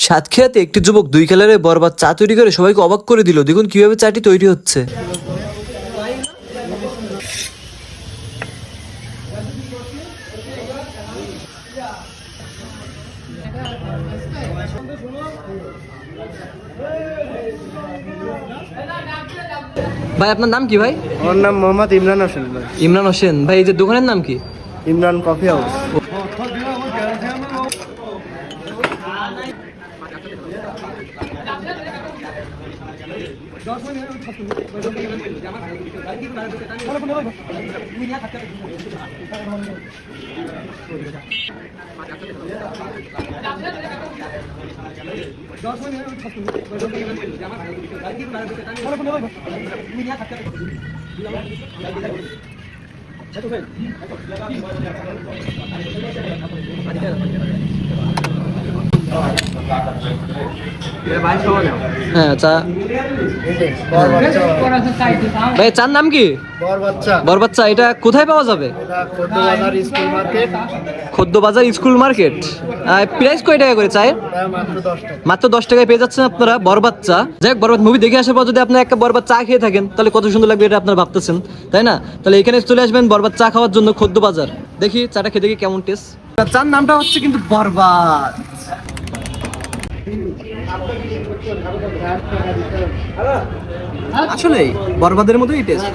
সাতক্ষীরাতে একটি যুবক 2 কালারে বরবাদ চা তৈরি করে সবাইকে অবাক করে দিল। দেখুন কিভাবে চাটি তৈরি হচ্ছে। ভাই আপনার নাম কি ভাই? আমার নাম মোহাম্মদ ইমরান হোসেন ভাই। ইমরান হোসেন। ভাই এই যে দোকানের নাম কি? Imran coffee house. হ্যাঁ চা। ভাই চার নাম কি? বরবাদ চা। এটা কোথায় পাওয়া যাবে? খদ্দবাজার স্কুল মার্কেট। প্রাইস কয় টাকা করে চায়ের? মাত্র 10 টাকায় পেয়ে যাচ্ছেন আপনারা বরবাদ চা। যাই হোক, বরবাদ মুভি দেখে আসার পর যদি আপনি একটা বরবাদ চা খেয়ে থাকেন তাহলে কত সুন্দর লাগবে এটা আপনারা ভাবতেছেন, তাই না? তাহলে এখানে চলে আসবেন বরবাদ চা খাওয়ার জন্য খদ্দবাজার। দেখি চাটা খেতে দেখি কেমন টেস্ট। চার নামটা হচ্ছে কিন্তু বরবাদ। আসলে বরবাদের মতোই টেস্ট।